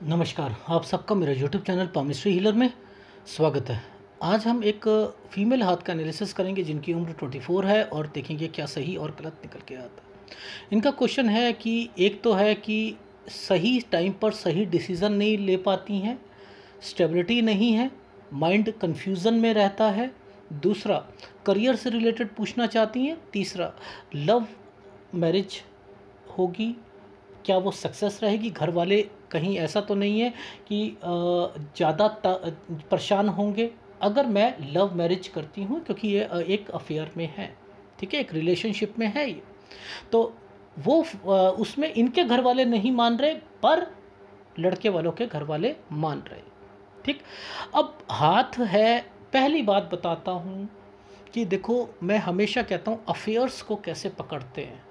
नमस्कार, आप सबका मेरा यूट्यूब चैनल पामिस्ट्री हीलर में स्वागत है। आज हम एक फ़ीमेल हाथ का एनालिसिस करेंगे जिनकी उम्र 24 है और देखेंगे क्या सही और गलत निकल के आता है। इनका क्वेश्चन है कि एक तो है कि सही टाइम पर सही डिसीज़न नहीं ले पाती हैं, स्टेबिलिटी नहीं है, माइंड कन्फ्यूज़न में रहता है। दूसरा, करियर से रिलेटेड पूछना चाहती हैं। तीसरा, लव मैरिज होगी, क्या वो सक्सेस रहेगी? घर वाले कहीं ऐसा तो नहीं है कि ज़्यादा परेशान होंगे अगर मैं लव मैरिज करती हूँ, क्योंकि ये एक अफेयर में है, ठीक है, एक रिलेशनशिप में है ये। तो वो उसमें इनके घर वाले नहीं मान रहे, पर लड़के वालों के घर वाले मान रहे, ठीक। अब हाथ है, पहली बात बताता हूँ कि देखो, मैं हमेशा कहता हूँ अफेयर्स को कैसे पकड़ते हैं।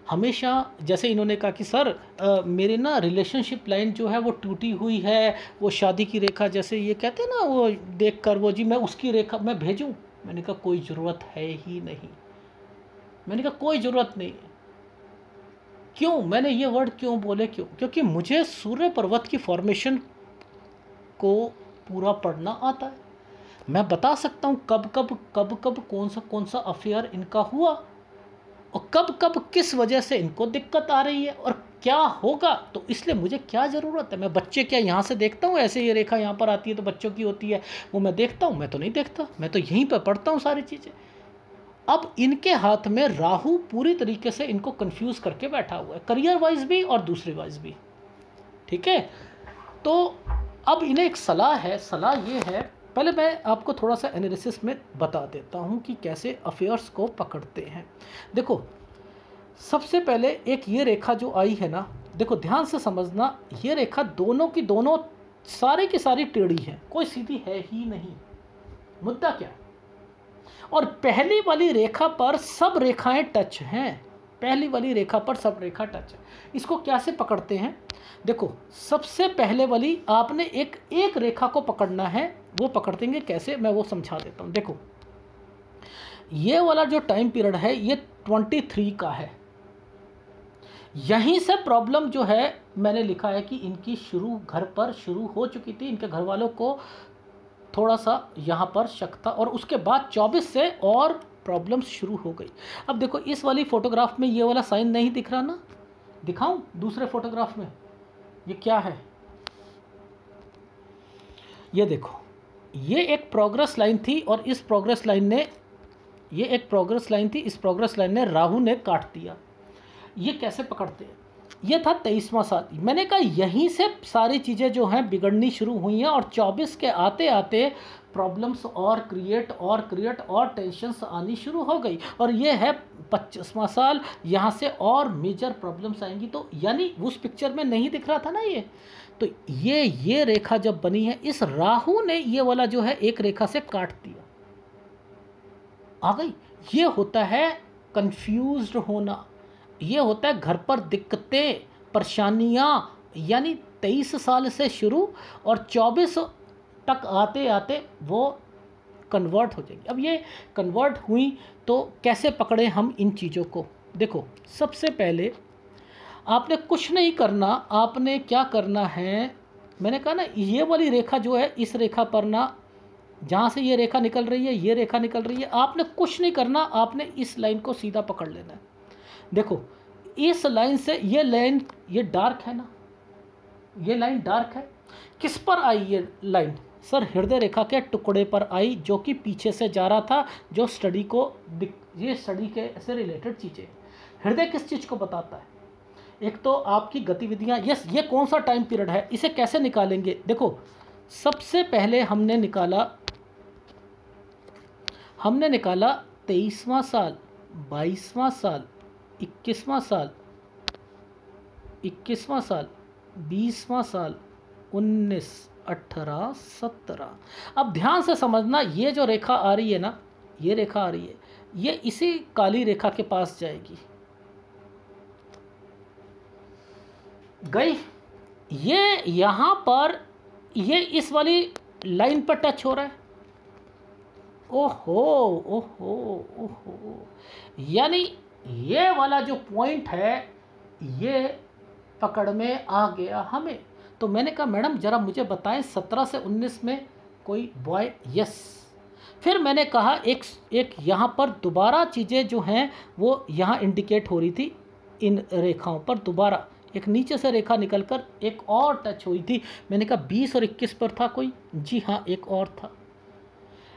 हमेशा जैसे इन्होंने कहा कि सर मेरे ना रिलेशनशिप लाइन जो है वो टूटी हुई है, वो शादी की रेखा, जैसे ये कहते हैं ना, वो देखकर वो जी मैं उसकी रेखा मैं भेजूं। मैंने कहा कोई ज़रूरत है ही नहीं। मैंने कहा कोई ज़रूरत नहीं है। क्यों मैंने ये वर्ड क्यों बोले? क्योंकि मुझे सूर्य पर्वत की फॉर्मेशन को पूरा पढ़ना आता है। मैं बता सकता हूँ कब कौन सा अफेयर इनका हुआ और कब कब किस वजह से इनको दिक्कत आ रही है और क्या होगा। तो इसलिए मुझे क्या ज़रूरत है? मैं बच्चे क्या यहाँ से देखता हूँ, ऐसे ये रेखा यहाँ पर आती है तो बच्चों की होती है, वो मैं देखता हूँ? मैं तो नहीं देखता, मैं तो यहीं पर पढ़ता हूँ सारी चीज़ें। अब इनके हाथ में राहु पूरी तरीके से इनको कंफ्यूज करके बैठा हुआ है, करियर वाइज भी और दूसरी वाइज भी, ठीक है। तो अब इन्हें एक सलाह है, सलाह ये है, पहले मैं आपको थोड़ा सा एनालिसिस में बता देता हूँ कि कैसे अफेयर्स को पकड़ते हैं। देखो, सबसे पहले एक ये रेखा जो आई है ना, देखो ध्यान से समझना, ये रेखा दोनों की दोनों सारी की सारी टेढ़ी है, कोई सीधी है ही नहीं। मुद्दा क्या है? और पहली वाली रेखा पर सब रेखाएं टच हैं। पहली वाली रेखा पर सब रेखा टच है। इसको कैसे पकड़ते हैं? देखो, सबसे पहले वाली आपने एक रेखा को पकड़ना है। वो पकड़ते कैसे, मैं वो समझा देता हूँ। देखो, ये वाला जो टाइम पीरियड है ये 23 का है। यहीं से प्रॉब्लम जो है, मैंने लिखा है कि इनकी घर पर शुरू हो चुकी थी। इनके घर वालों को थोड़ा सा यहाँ पर शक था और उसके बाद 24 से और प्रॉब्लम्स शुरू हो गई। अब देखो, इस वाली फोटोग्राफ में ये वाला साइन नहीं दिख रहा ना, दिखाऊं दूसरे फोटोग्राफ में? ये क्या है? ये देखो, ये एक प्रोग्रेस लाइन थी और इस प्रोग्रेस लाइन ने, ये एक प्रोग्रेस लाइन थी, इस प्रोग्रेस लाइन ने राहु ने काट दिया। ये कैसे पकड़ते हैं? ये था 23वां साल। मैंने कहा यहीं से सारी चीज़ें जो हैं बिगड़नी शुरू हुई हैं और 24 के आते आते प्रॉब्लम्स और क्रिएट और टेंशन्स आनी शुरू हो गई। और ये है 25वां साल, यहाँ से और मेजर प्रॉब्लम्स आएंगी। तो यानी उस पिक्चर में नहीं दिख रहा था ना ये, तो ये रेखा जब बनी है, इस राहु ने ये वाला जो है एक रेखा से काट दिया, आ गई। ये होता है कंफ्यूज्ड होना, ये होता है घर पर दिक्कतें, परेशानियाँ। यानी 23 साल से शुरू और 24 तक आते आते वो कन्वर्ट हो जाएगी। अब ये कन्वर्ट हुई तो कैसे पकड़े हम इन चीज़ों को? देखो, सबसे पहले आपने कुछ नहीं करना, आपने क्या करना है, मैंने कहा ना, ये वाली रेखा जो है, इस रेखा पर ना, जहाँ से ये रेखा निकल रही है, ये रेखा निकल रही है, आपने कुछ नहीं करना, आपने इस लाइन को सीधा पकड़ लेना है। देखो, इस लाइन से ये लाइन, ये डार्क है ना, ये लाइन डार्क है। किस पर आई ये लाइन? सर, हृदय रेखा के टुकड़े पर आई, जो कि पीछे से जा रहा था, जो स्टडी को, ये स्टडी के से रिलेटेड चीज़ें। हृदय किस चीज़ को बताता है? एक तो आपकी गतिविधियाँ। यस, ये कौन सा टाइम पीरियड है, इसे कैसे निकालेंगे? देखो, सबसे पहले हमने निकाला 23वां साल, 22वां साल, 21वां साल, 20वां साल, 19, 18, 17। अब ध्यान से समझना, ये जो रेखा आ रही है ना, ये रेखा आ रही है, ये इसी काली रेखा के पास जाएगी, गई। ये यहाँ पर, ये इस वाली लाइन पर टच हो रहा है। ओहो ओहो ओहो, यानी ये वाला जो पॉइंट है, ये पकड़ में आ गया हमें। तो मैंने कहा मैडम ज़रा मुझे बताएं 17 से 19 में कोई बॉय? यस। फिर मैंने कहा एक यहाँ पर दोबारा चीज़ें जो हैं वो यहाँ इंडिकेट हो रही थी, इन रेखाओं पर दोबारा एक नीचे से रेखा निकलकर एक और टच हुई थी। मैंने कहा 20 और 21 पर था कोई? जी हाँ, एक और था।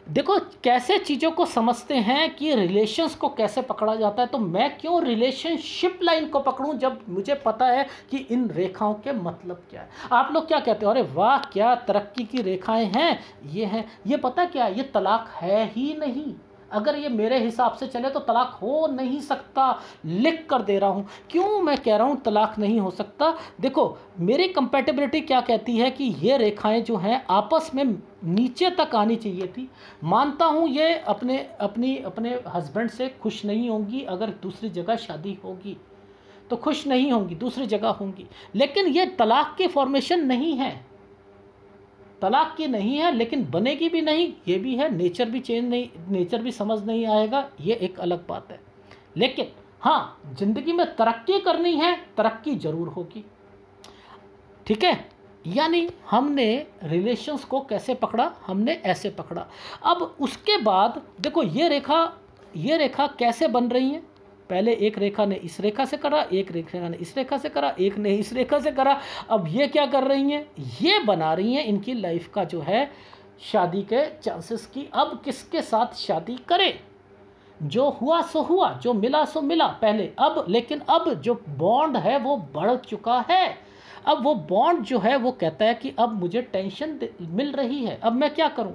देखो कैसे चीज़ों को समझते हैं कि रिलेशंस को कैसे पकड़ा जाता है। तो मैं क्यों रिलेशनशिप लाइन को पकड़ूं जब मुझे पता है कि इन रेखाओं के मतलब क्या है। आप लोग क्या कहते हो, अरे वाह क्या तरक्की की रेखाएं हैं, ये हैं। ये पता क्या है, ये तलाक है ही नहीं। अगर ये मेरे हिसाब से चले तो तलाक हो नहीं सकता। लिख कर दे रहा हूँ। क्यों मैं कह रहा हूँ तलाक नहीं हो सकता? देखो मेरी कंपैटिबिलिटी क्या कहती है कि ये रेखाएं जो हैं आपस में नीचे तक आनी चाहिए थी। मानता हूँ ये अपने हस्बैंड से खुश नहीं होंगी, अगर दूसरी जगह शादी होगी तो खुश नहीं होंगी, दूसरी जगह होंगी। लेकिन ये तलाक की फॉर्मेशन नहीं है, तलाक की नहीं है, लेकिन बनेगी भी नहीं, ये भी है। नेचर भी चेंज नहीं, नेचर भी समझ नहीं आएगा, ये एक अलग बात है। लेकिन हाँ, जिंदगी में तरक्की करनी है, तरक्की जरूर होगी। ठीक है, यानी हमने रिलेशंस को कैसे पकड़ा, हमने ऐसे पकड़ा। अब उसके बाद देखो ये रेखा कैसे बन रही है। पहले एक रेखा ने इस रेखा से करा, एक रेखा ने इस रेखा से करा, एक ने इस रेखा से करा। अब ये क्या कर रही हैं, ये बना रही हैं इनकी लाइफ का जो है शादी के चांसेस की। अब किसके साथ शादी करें? जो हुआ सो हुआ, जो मिला सो मिला पहले। अब लेकिन अब जो बॉन्ड है वो बढ़ चुका है। अब वो बॉन्ड जो है वो कहता है कि अब मुझे टेंशन मिल रही है, अब मैं क्या करूं,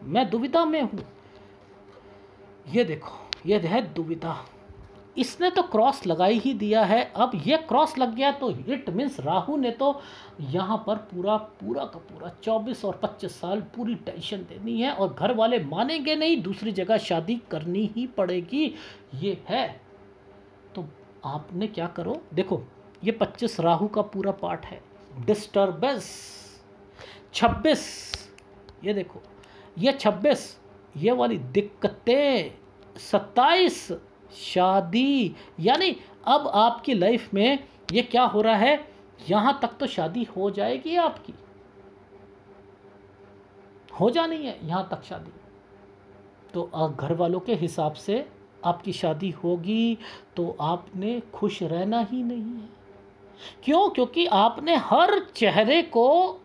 मैं दुविधा में हूं। ये देखो ये है दुविधा। इसने तो क्रॉस लगाई ही दिया है। अब ये क्रॉस लग गया तो इट मीन्स राहु ने तो यहाँ पर पूरा का पूरा 24 और 25 साल पूरी टेंशन देनी है, और घर वाले मानेंगे नहीं, दूसरी जगह शादी करनी ही पड़ेगी। ये है। तो आपने क्या करो, देखो ये 25 राहु का पूरा पार्ट है। डिस्टर्बेंस 26, ये देखो ये 26, ये वाली दिक्कतें 27 शादी। यानी अब आपकी लाइफ में ये क्या हो रहा है, यहाँ तक तो शादी हो जाएगी, आपकी हो जानी है यहाँ तक शादी। तो घर वालों के हिसाब से आपकी शादी होगी तो आपने खुश रहना ही नहीं है। क्यों? क्योंकि आपने हर चेहरे को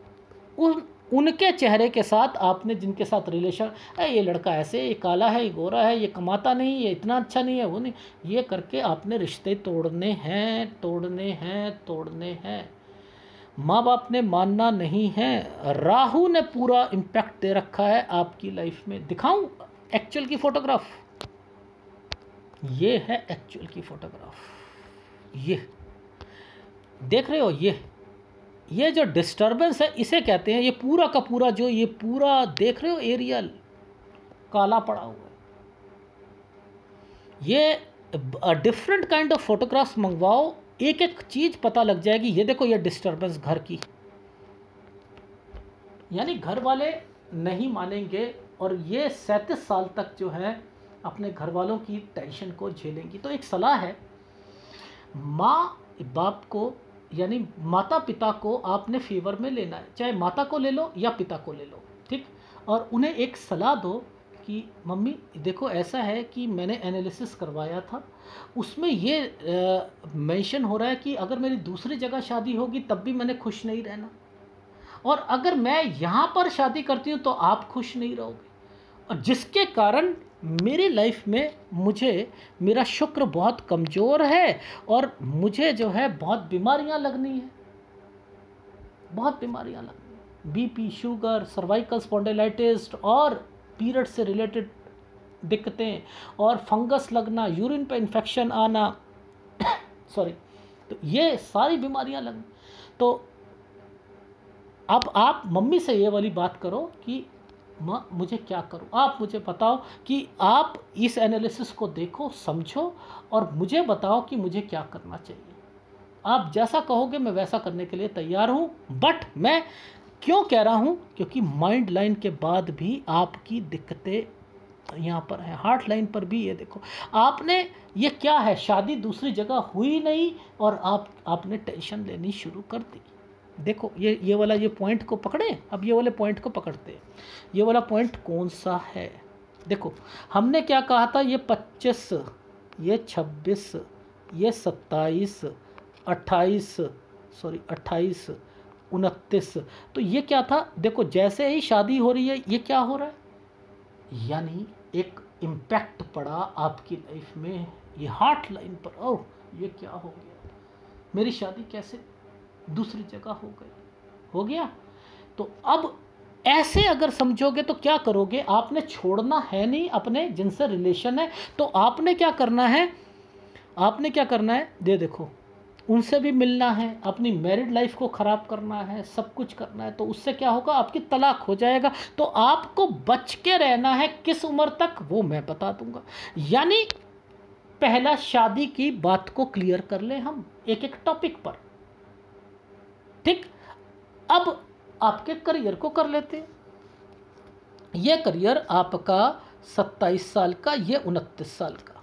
उनके चेहरे के साथ, आपने जिनके साथ रिलेशन, ये लड़का ऐसे, ये काला है, ये गोरा है, ये कमाता नहीं, ये इतना अच्छा नहीं है, वो नहीं, ये करके आपने रिश्ते तोड़ने हैं। माँ बाप ने मानना नहीं है। राहु ने पूरा इम्पैक्ट दे रखा है आपकी लाइफ में। दिखाऊं एक्चुअल की फोटोग्राफ? ये है एक्चुअल की फोटोग्राफ। ये देख रहे हो, ये जो डिस्टर्बेंस है इसे कहते हैं, ये पूरा का पूरा जो ये पूरा देख रहे हो एरिया काला पड़ा हुआ है। ये डिफरेंट काइंड ऑफ फोटोग्राफ्स मंगवाओ, एक एक चीज पता लग जाएगी। ये देखो ये डिस्टर्बेंस घर की, यानी घर वाले नहीं मानेंगे, और ये 37 साल तक जो है अपने घर वालों की टेंशन को झेलेंगी। तो एक सलाह है, माँ बाप को यानी माता पिता को आपने फेवर में लेना है, चाहे माता को ले लो या पिता को ले लो, ठीक। और उन्हें एक सलाह दो कि मम्मी देखो ऐसा है कि मैंने एनालिसिस करवाया था, उसमें ये मेंशन हो रहा है कि अगर मेरी दूसरी जगह शादी होगी तब भी मैंने खुश नहीं रहना, और अगर मैं यहाँ पर शादी करती हूँ तो आप खुश नहीं रहोगे, और जिसके कारण मेरी लाइफ में मेरा शुक्र बहुत कमज़ोर है, और मुझे जो है बहुत बीमारियां लगनी है, बहुत बीमारियां लगनी है। बीपी, शुगर, सर्वाइकल स्पॉन्डिलाइटिस और पीरियड से रिलेटेड दिक्कतें, और फंगस लगना, यूरिन पे इन्फेक्शन आना सॉरी, तो ये सारी बीमारियां लगनी। तो अब आप मम्मी से ये वाली बात करो कि माँ मुझे क्या करूँ, आप मुझे बताओ कि आप इस एनालिसिस को देखो, समझो, और मुझे बताओ कि मुझे क्या करना चाहिए। आप जैसा कहोगे मैं वैसा करने के लिए तैयार हूँ। बट मैं क्यों कह रहा हूँ, क्योंकि माइंड लाइन के बाद भी आपकी दिक्कतें यहाँ पर है, हार्ट लाइन पर भी ये देखो, आपने ये क्या है, शादी दूसरी जगह हुई नहीं और आपने टेंशन लेनी शुरू कर दी। देखो ये वाला, ये पॉइंट को पकड़े, अब ये वाले पॉइंट को पकड़ते हैं। ये वाला पॉइंट कौन सा है? देखो हमने क्या कहा था, ये 25, ये 26, ये 27, 28, सॉरी 28, 29, तो ये क्या था? देखो जैसे ही शादी हो रही है ये क्या हो रहा है, यानी एक इम्पैक्ट पड़ा आपकी लाइफ में, ये हार्ट लाइन पर। ओह ये क्या हो गया, मेरी शादी कैसे दूसरी जगह हो गया। तो अब ऐसे अगर समझोगे तो क्या करोगे, आपने छोड़ना है नहीं अपने जिनसे रिलेशन है, तो आपने क्या करना है, देखो उनसे भी मिलना है, अपनी मैरिड लाइफ को ख़राब करना है, सब कुछ करना है, तो उससे क्या होगा, आपकी तलाक हो जाएगा। तो आपको बच के रहना है किस उम्र तक, वो मैं बता दूंगा। यानी पहला शादी की बात को क्लियर कर ले हम एक एक टॉपिक पर, ठीक। अब आपके करियर को कर लेते हैं। ये करियर आपका 27 साल का, ये 29 साल का,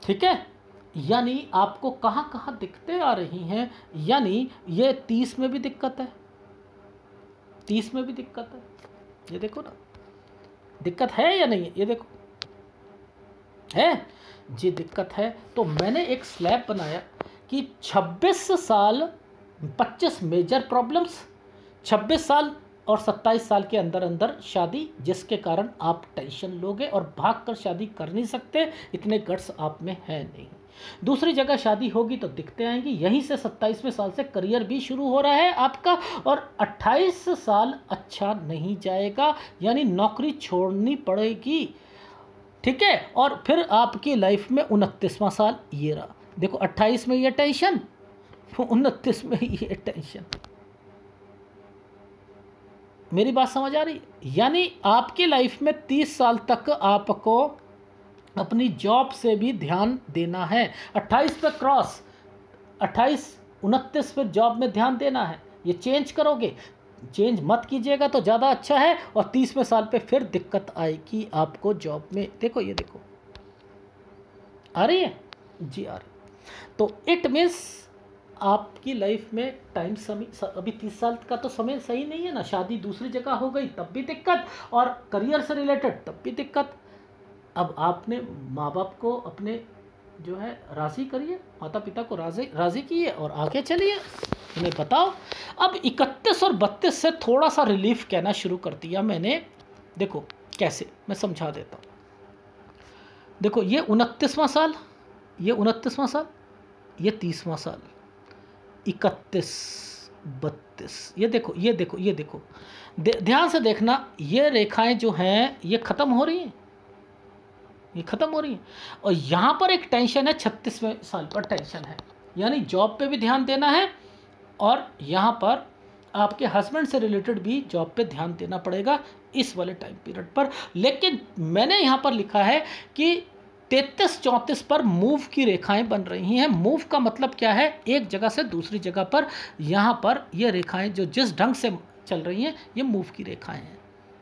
ठीक है। यानी आपको कहाँ कहाँ दिक्कतें आ रही हैं, यानी ये 30 में भी दिक्कत है, 30 में भी दिक्कत है, ये देखो ना, दिक्कत है या नहीं है, ये देखो है जी, दिक्कत है। तो मैंने एक स्लैब बनाया कि 26 साल 25 मेजर प्रॉब्लम्स, 26 साल और 27 साल के अंदर अंदर शादी, जिसके कारण आप टेंशन लोगे और भागकर शादी कर नहीं सकते, इतने गट्स आप में है नहीं। दूसरी जगह शादी होगी तो दिक्कतें आएंगी, यहीं से 27वें साल से करियर भी शुरू हो रहा है आपका, और 28 साल अच्छा नहीं जाएगा, यानी नौकरी छोड़नी पड़ेगी, ठीक है। और फिर आपकी लाइफ में 29वां साल ये रहा, देखो 28 में ये टेंशन, 29 में ये टेंशन। मेरी बात समझ आ रही? यानी आपकी लाइफ में 30 साल तक आपको अपनी जॉब से भी ध्यान देना है, 28 पे क्रॉस, 28 29 पे जॉब में ध्यान देना है। ये चेंज करोगे, चेंज मत कीजिएगा तो ज़्यादा अच्छा है, और 30वें साल पे फिर दिक्कत आएगी आपको जॉब में। देखो ये देखो, आ रही है जी, आ रही। तो इट मीन्स आपकी लाइफ में टाइम समय, अभी 30 साल का तो समय सही नहीं है ना, शादी दूसरी जगह हो गई तब भी दिक्कत, और करियर से रिलेटेड तब भी दिक्कत। अब आपने माँ बाप को अपने जो है राज़ी करिए, माता पिता को राज़ी कीजिए और आगे चलिए, उन्हें बताओ। अब 31 और 32 से थोड़ा सा रिलीफ कहना शुरू कर दिया मैंने। देखो कैसे, मैं समझा देता हूँ। देखो ये 29वां साल, ये 29वां साल, ये 30वां साल, 31, 32, ये देखो ये देखो ये देखो, ध्यान से देखना, ये रेखाएं जो हैं ये ख़त्म हो रही हैं, ये ख़त्म हो रही हैं, और यहाँ पर एक टेंशन है, 36वें साल पर टेंशन है, यानी जॉब पे भी ध्यान देना है, और यहाँ पर आपके हस्बैंड से रिलेटेड भी जॉब पे ध्यान देना पड़ेगा इस वाले टाइम पीरियड पर। लेकिन मैंने यहाँ पर लिखा है कि 33-34 पर मूव की रेखाएं बन रही हैं। मूव का मतलब क्या है, एक जगह से दूसरी जगह पर, यहाँ पर ये रेखाएं जो जिस ढंग से चल रही हैं ये मूव की रेखाएं हैं,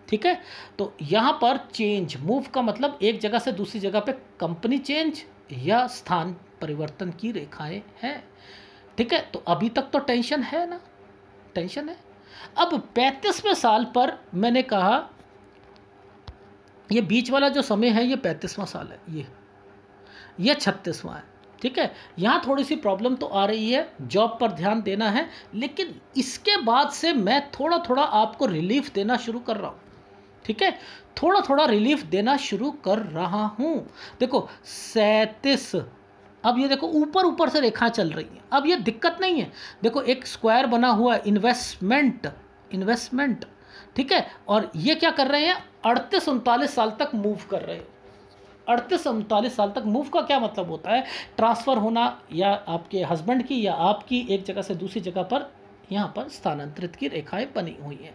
ठीक है। तो यहाँ पर चेंज, मूव का मतलब एक जगह से दूसरी जगह पे कंपनी चेंज या स्थान परिवर्तन की रेखाएं हैं, ठीक है। तो अभी तक तो टेंशन है ना, टेंशन है। अब 35वें साल पर मैंने कहा, ये बीच वाला जो समय है ये 35वां साल है, ये 36वां है, ठीक है। यहाँ थोड़ी सी प्रॉब्लम तो आ रही है, जॉब पर ध्यान देना है, लेकिन इसके बाद से मैं थोड़ा थोड़ा आपको रिलीफ देना शुरू कर रहा हूँ, ठीक है। थोड़ा थोड़ा रिलीफ देना शुरू कर रहा हूँ। देखो 37, अब ये देखो ऊपर ऊपर से रेखा चल रही है, अब ये दिक्कत नहीं है। देखो एक स्क्वायर बना हुआ है, इन्वेस्टमेंट, ठीक है। और ये क्या कर रहे हैं, 38-39 साल तक मूव कर रहे हैं। 38-39 साल तक मूव का क्या मतलब होता है, ट्रांसफ़र होना, या आपके हस्बैंड की या आपकी एक जगह से दूसरी जगह पर यहाँ पर स्थानांतरित की रेखाएं बनी हुई हैं,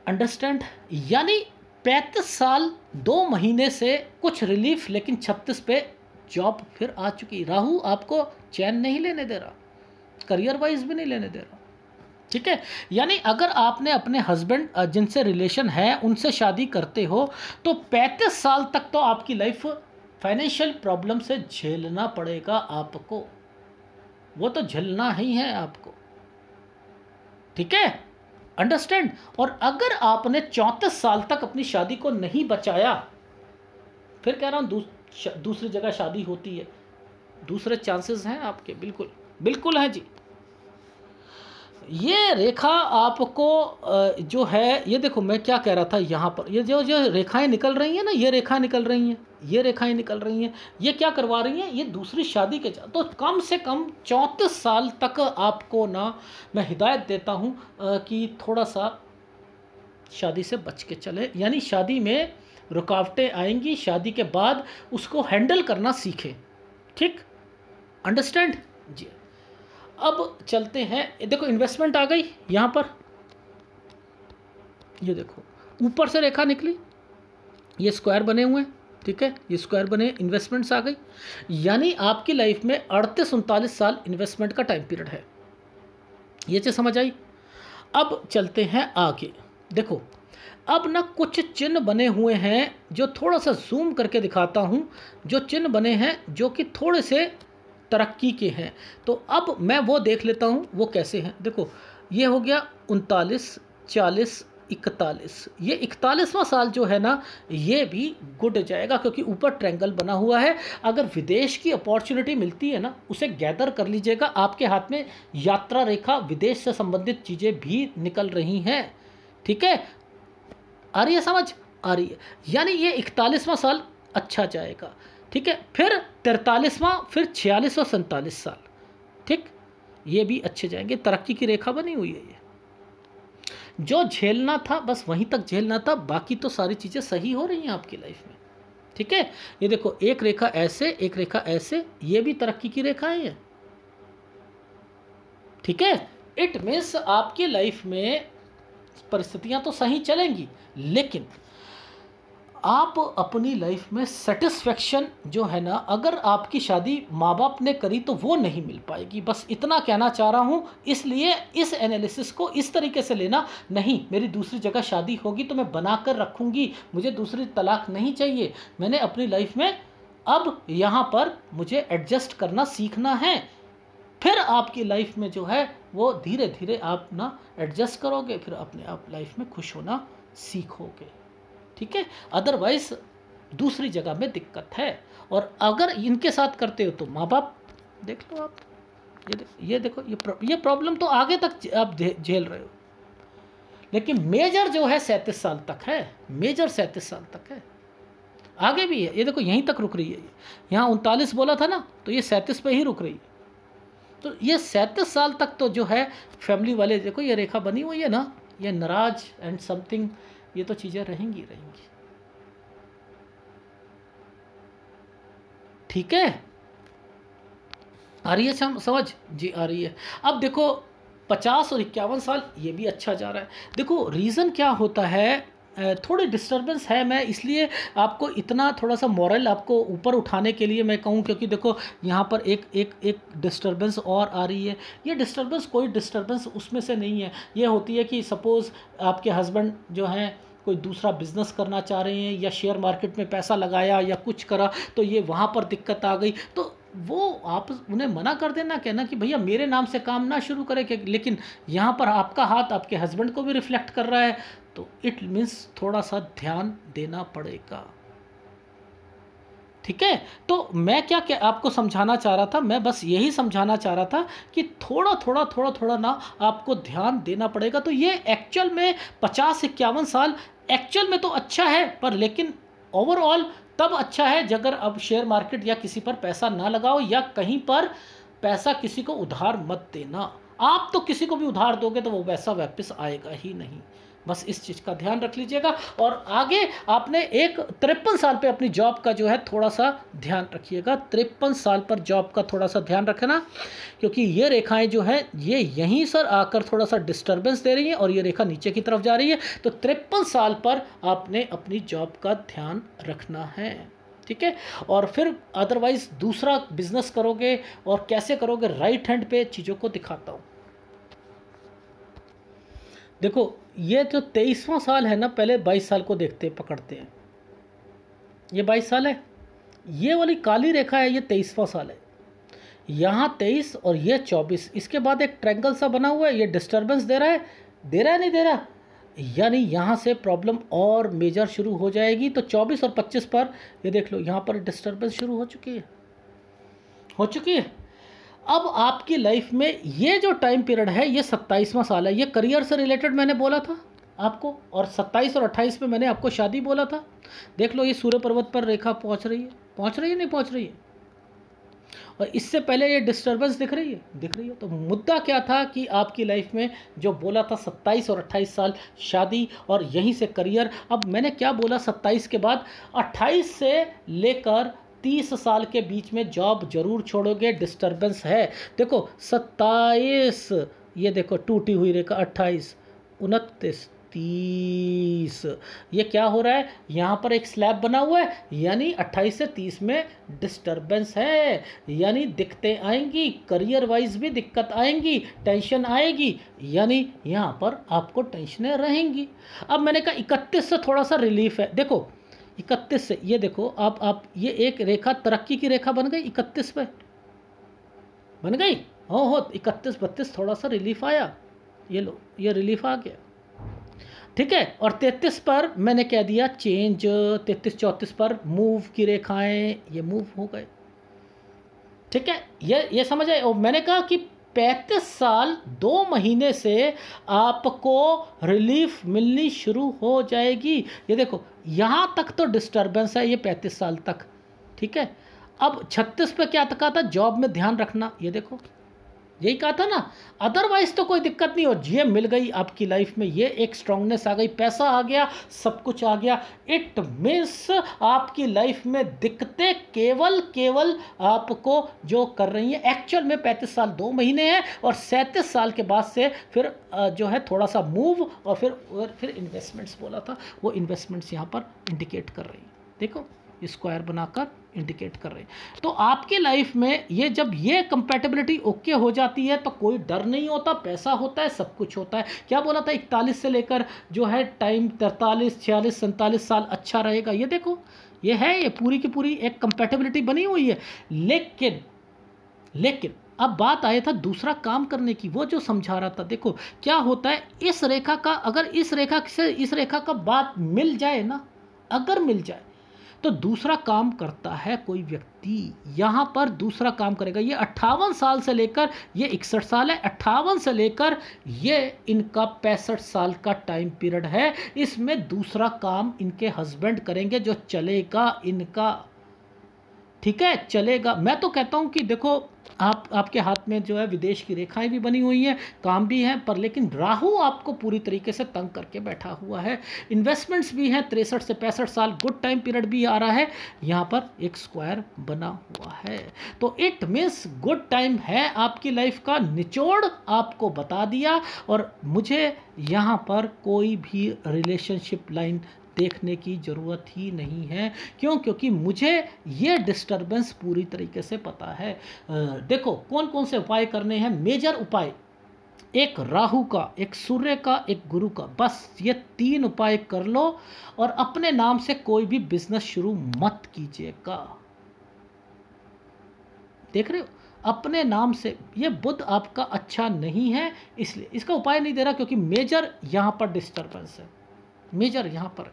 अंडरस्टैंड। यानी 35 साल 2 महीने से कुछ रिलीफ, लेकिन 36 पे जॉब फिर आ चुकी। राहु आपको चैन नहीं लेने दे रहा, करियर वाइज भी नहीं लेने दे रहा, ठीक है, यानी अगर आपने अपने हस्बैंड जिनसे रिलेशन है उनसे शादी करते हो तो 35 साल तक तो आपकी लाइफ फाइनेंशियल प्रॉब्लम से झेलना पड़ेगा आपको, वो तो झेलना ही है आपको। ठीक है, अंडरस्टैंड। और अगर आपने 34 साल तक अपनी शादी को नहीं बचाया, फिर कह रहा हूँ दूसरी जगह शादी होती है, दूसरे चांसेस हैं आपके, बिल्कुल बिल्कुल हैं जी। ये रेखा आपको जो है, ये देखो मैं क्या कह रहा था, यहाँ पर ये जो जो रेखाएं निकल रही हैं ना, ये रेखाएं निकल रही हैं, ये रेखाएं निकल रही हैं, ये क्या करवा रही हैं, ये दूसरी शादी के तो कम से कम 34 साल तक आपको ना मैं हिदायत देता हूँ कि थोड़ा सा शादी से बच के चले, यानी शादी में रुकावटें आएंगी, शादी के बाद उसको हैंडल करना सीखें। ठीक, अंडरस्टैंड जी। अब चलते हैं, देखो इन्वेस्टमेंट आ गई यहाँ पर, ये देखो ऊपर से रेखा निकली, ये स्क्वायर बने हुए हैं, ठीक है, ये स्क्वायर बने, इन्वेस्टमेंट्स आ गई, यानी आपकी लाइफ में 38-39 साल इन्वेस्टमेंट का टाइम पीरियड है। ये चीज़ समझ आई। अब चलते हैं आगे, देखो अब ना कुछ चिन्ह बने हुए हैं जो थोड़ा सा जूम करके दिखाता हूँ, जो चिन्ह बने हैं जो कि थोड़े से तरक्की के हैं, तो अब मैं वो देख लेता हूँ वो कैसे हैं। देखो ये हो गया 39, 40, 41, ये 41वां साल जो है ना ये भी गुड जाएगा, क्योंकि ऊपर ट्रायंगल बना हुआ है। अगर विदेश की अपॉर्चुनिटी मिलती है ना, उसे गैदर कर लीजिएगा, आपके हाथ में यात्रा रेखा, विदेश से संबंधित चीज़ें भी निकल रही हैं। ठीक है, आ रही है समझ, आ रही है, यानी ये 41वां साल अच्छा जाएगा। ठीक है, फिर 43वां, फिर 46 और 47 साल, ठीक, ये भी अच्छे जाएंगे, तरक्की की रेखा बनी हुई है। ये जो झेलना था बस वहीं तक झेलना था, बाकी तो सारी चीज़ें सही हो रही हैं आपकी लाइफ में। ठीक है, ये देखो एक रेखा ऐसे, एक रेखा ऐसे, ये भी तरक्की की रेखाएं हैं। ठीक है, इट मीन्स आपकी लाइफ में परिस्थितियां तो सही चलेंगी, लेकिन आप अपनी लाइफ में सेटिस्फेक्शन जो है ना, अगर आपकी शादी माँ बाप ने करी तो वो नहीं मिल पाएगी, बस इतना कहना चाह रहा हूँ। इसलिए इस एनालिसिस को इस तरीके से लेना, नहीं मेरी दूसरी जगह शादी होगी तो मैं बना कर रखूँगी, मुझे दूसरी तलाक नहीं चाहिए, मैंने अपनी लाइफ में अब यहाँ पर मुझे एडजस्ट करना सीखना है, फिर आपकी लाइफ में जो है वो धीरे धीरे आप ना एडजस्ट करोगे, फिर अपने आप लाइफ में खुश होना सीखोगे। ठीक है, अदरवाइज दूसरी जगह में दिक्कत है। और अगर इनके साथ करते हो तो माँ बाप देख लो आप, ये देखो ये प्रॉब्लम तो आगे तक आप झेल रहे हो, लेकिन मेजर जो है 37 साल तक है, मेजर 37 साल तक है, आगे भी है। ये देखो यहीं तक रुक रही है, यहाँ 39 बोला था ना, तो ये 37 पे ही रुक रही है। तो ये 37 साल तक तो जो है फैमिली वाले, देखो ये रेखा बनी हुई है ना, ये नाराज एंड समथिंग, ये तो चीज़ें रहेंगी। ठीक है, आ रही है समझ जी, आ रही है। अब देखो 50 और 51 साल ये भी अच्छा जा रहा है। देखो रीज़न क्या होता है, थोड़ी डिस्टर्बेंस है, मैं इसलिए आपको इतना थोड़ा सा मॉरल आपको ऊपर उठाने के लिए मैं कहूँ, क्योंकि देखो यहाँ पर एक डिस्टर्बेंस और आ रही है। ये डिस्टर्बेंस कोई डिस्टर्बेंस उसमें से नहीं है, ये होती है कि सपोज़ आपके हस्बैंड जो हैं कोई दूसरा बिजनेस करना चाह रहे हैं, या शेयर मार्केट में पैसा लगाया या कुछ करा, तो ये वहाँ पर दिक्कत आ गई, तो वो आप उन्हें मना कर देना, कहना कि भैया मेरे नाम से काम ना शुरू करें, लेकिन यहाँ पर आपका हाथ आपके हस्बैंड को भी रिफ्लेक्ट कर रहा है, तो इट मीन्स थोड़ा सा ध्यान देना पड़ेगा। ठीक है, तो मैं क्या आपको समझाना चाह रहा था, मैं बस यही समझाना चाह रहा था कि थोड़ा ना आपको ध्यान देना पड़ेगा। तो ये एक्चुअल में 50-51 साल एक्चुअल में तो अच्छा है, पर लेकिन ओवरऑल तब अच्छा है अगर अब शेयर मार्केट या किसी पर पैसा ना लगाओ, या कहीं पर पैसा किसी को उधार मत देना। आप तो किसी को भी उधार दोगे तो वो पैसा वापस आएगा ही नहीं, बस इस चीज़ का ध्यान रख लीजिएगा। और आगे आपने एक 53 साल पे अपनी जॉब का जो है थोड़ा सा ध्यान रखिएगा, 53 साल पर जॉब का थोड़ा सा ध्यान रखना, क्योंकि ये रेखाएं जो है ये यहीं सर आकर थोड़ा सा डिस्टर्बेंस दे रही हैं, और ये रेखा नीचे की तरफ जा रही है, तो 53 साल पर आपने अपनी जॉब का ध्यान रखना है। ठीक है, और फिर अदरवाइज दूसरा बिजनेस करोगे और कैसे करोगे, राइट हैंड पे चीज़ों को दिखाता हूँ। देखो ये जो 23वां साल है ना, पहले 22 साल को देखते पकड़ते हैं। ये 22 साल है, ये वाली काली रेखा है, ये 23वां साल है। यहाँ 23 और ये 24, इसके बाद एक ट्रायंगल सा बना हुआ है, ये डिस्टर्बेंस दे रहा है, दे रहा है नहीं दे रहा, यानी यहाँ से प्रॉब्लम और मेजर शुरू हो जाएगी। तो 24 और 25 पर ये देख लो, यहाँ पर डिस्टर्बेंस शुरू हो चुकी है, हो चुकी है। अब आपकी लाइफ में ये जो टाइम पीरियड है, ये 27वां साल है। ये करियर से रिलेटेड मैंने बोला था आपको, और 27 और 28 में मैंने आपको शादी बोला था। देख लो ये सूर्य पर्वत पर रेखा पहुंच रही है, पहुंच रही है नहीं पहुंच रही है, और इससे पहले ये डिस्टर्बेंस दिख रही है, दिख रही है। तो मुद्दा क्या था कि आपकी लाइफ में जो बोला था 27 और 28 साल शादी, और यहीं से करियर। अब मैंने क्या बोला, 27 के बाद 28 से लेकर 30 साल के बीच में जॉब जरूर छोड़ोगे, डिस्टर्बेंस है। देखो 27, ये देखो टूटी हुई रेखा, 28, 29, 30, ये क्या हो रहा है, यहाँ पर एक स्लैब बना हुआ है, यानी 28 से 30 में डिस्टर्बेंस है, यानी दिक्कतें आएंगी, करियर वाइज भी दिक्कत आएंगी, टेंशन आएगी, यानी यहाँ पर आपको टेंशनें रहेंगी। अब मैंने कहा 31 से थोड़ा सा रिलीफ है। देखो 31 से ये देखो आप ये एक रेखा तरक्की की रेखा बन गई, 31 पे बन गई, हो 31 32 थोड़ा सा रिलीफ आया, ये लो ये रिलीफ आ गया, ठीक है। और 33 पर मैंने कह दिया चेंज, 33 34 पर मूव की रेखाएं, ये मूव हो गए, ठीक है। ये समझ आए। और मैंने कहा कि 35 साल 2 महीने से आपको रिलीफ मिलनी शुरू हो जाएगी। ये देखो यहाँ तक तो डिस्टर्बेंस है, ये 35 साल तक, ठीक है। अब 36 पे क्या कहा था, जॉब में ध्यान रखना, ये देखो यही कहा था ना, अदरवाइज तो कोई दिक्कत नहीं हो। ये मिल गई आपकी लाइफ में, ये एक स्ट्रांगनेस आ गई, पैसा आ गया, सब कुछ आ गया। इट मीन्स आपकी लाइफ में दिक्कतें केवल आपको जो कर रही हैं, एक्चुअल में 35 साल 2 महीने हैं, और 37 साल के बाद से फिर जो है थोड़ा सा मूव, और फिर इन्वेस्टमेंट्स बोला था, वो इन्वेस्टमेंट्स यहाँ पर इंडिकेट कर रही हैं। देखो स्क्वायर बनाकर इंडिकेट कर रहे हैं। तो आपके लाइफ में ये जब ये कंपैटिबिलिटी ओके हो जाती है तो कोई डर नहीं होता, पैसा होता है, सब कुछ होता है। क्या बोला था, 41 से लेकर जो है टाइम 43 46 47 साल अच्छा रहेगा। ये देखो ये है, ये पूरी की पूरी एक कंपैटिबिलिटी बनी हुई है। लेकिन अब बात आया था दूसरा काम करने की, वो जो समझा रहा था। देखो क्या होता है, इस रेखा का, अगर इस रेखा से इस रेखा का बात मिल जाए ना, अगर मिल जाए तो दूसरा काम करता है कोई व्यक्ति, यहाँ पर दूसरा काम करेगा। ये 58 साल से लेकर, ये 61 साल है, 58 से लेकर ये इनका 65 साल का टाइम पीरियड है। इसमें दूसरा काम इनके हस्बैंड करेंगे जो चलेगा इनका, ठीक है, चलेगा। मैं तो कहता हूँ कि देखो आपके हाथ में जो है विदेश की रेखाएं भी बनी हुई हैं, काम भी हैं, पर लेकिन राहु आपको पूरी तरीके से तंग करके बैठा हुआ है। इन्वेस्टमेंट्स भी हैं, 63 से 65 साल गुड टाइम पीरियड भी आ रहा है, यहाँ पर एक स्क्वायर बना हुआ है। तो इट मीन्स गुड टाइम है आपकी लाइफ का, निचोड़ आपको बता दिया। और मुझे यहाँ पर कोई भी रिलेशनशिप लाइन देखने की ज़रूरत ही नहीं है। क्यों? क्योंकि मुझे ये डिस्टर्बेंस पूरी तरीके से पता है। देखो कौन कौन से उपाय करने हैं, मेजर उपाय, एक राहु का, एक सूर्य का, एक गुरु का, बस ये 3 उपाय कर लो। और अपने नाम से कोई भी बिजनेस शुरू मत कीजिएगा। देख रहे हो, अपने नाम से, ये बुध आपका अच्छा नहीं है, इसलिए इसका उपाय नहीं दे रहा, क्योंकि मेजर यहाँ पर डिस्टर्बेंस है, मेजर यहाँ पर,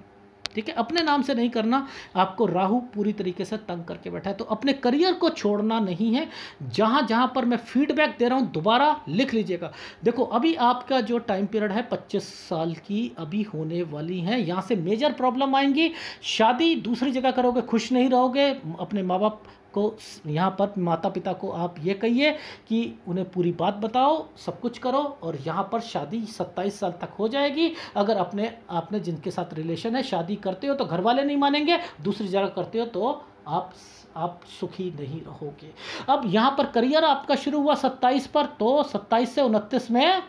ठीक है। अपने नाम से नहीं करना, आपको राहु पूरी तरीके से तंग करके बैठा है। तो अपने करियर को छोड़ना नहीं है। जहाँ जहाँ पर मैं फीडबैक दे रहा हूँ दोबारा लिख लीजिएगा। देखो अभी आपका जो टाइम पीरियड है 25 साल की अभी होने वाली हैं, यहाँ से मेजर प्रॉब्लम आएंगी। शादी दूसरी जगह करोगे, खुश नहीं रहोगे। अपने माँ बाप को, यहाँ पर माता पिता को आप ये कहिए कि उन्हें पूरी बात बताओ, सब कुछ करो, और यहाँ पर शादी 27 साल तक हो जाएगी। अगर आपने जिनके साथ रिलेशन है, शादी करते हो तो घर वाले नहीं मानेंगे, दूसरी जगह करते हो तो आप सुखी नहीं रहोगे। अब यहाँ पर करियर आपका शुरू हुआ 27 पर, तो 27 से 29 में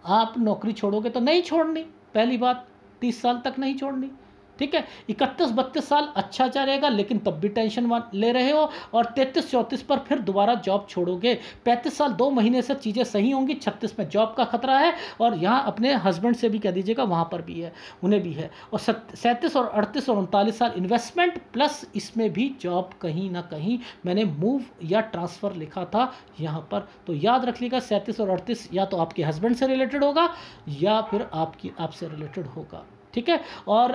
आप नौकरी छोड़ोगे तो नहीं छोड़नी, पहली बात 30 साल तक नहीं छोड़नी, ठीक है। 31-32 साल अच्छा चलेगा, लेकिन तब भी टेंशन ले रहे हो, और 33-34 पर फिर दोबारा जॉब छोड़ोगे। 35 साल 2 महीने से चीज़ें सही होंगी, 36 में जॉब का खतरा है, और यहाँ अपने हस्बैंड से भी कह दीजिएगा, वहाँ पर भी है, उन्हें भी है। और 37 और 38 और 39 साल इन्वेस्टमेंट प्लस इसमें भी जॉब कहीं ना कहीं मैंने मूव या ट्रांसफ़र लिखा था यहाँ पर, तो याद रख लीजिएगा 37 और 38 या तो आपके हस्बैंड से रिलेटेड होगा या फिर आपसे रिलेटेड होगा, ठीक है। और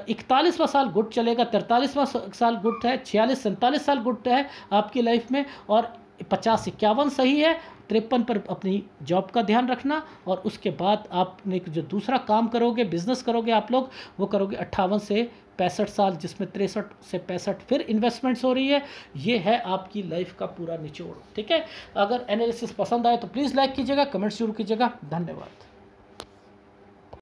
41वां साल गुड चलेगा, 43वां साल गुड है, 46-47 साल गुड है आपकी लाइफ में, और 50-51 सही है, 53 पर अपनी जॉब का ध्यान रखना, और उसके बाद आपने जो दूसरा काम करोगे, बिजनेस करोगे आप लोग, वो करोगे 58 से 65 साल, जिसमें 63 से 65 फिर इन्वेस्टमेंट्स हो रही है। ये है आपकी लाइफ का पूरा निचोड़, ठीक है। अगर एनालिसिस पसंद आए तो प्लीज़ लाइक कीजिएगा, कमेंट्स जरूर कीजिएगा। धन्यवाद।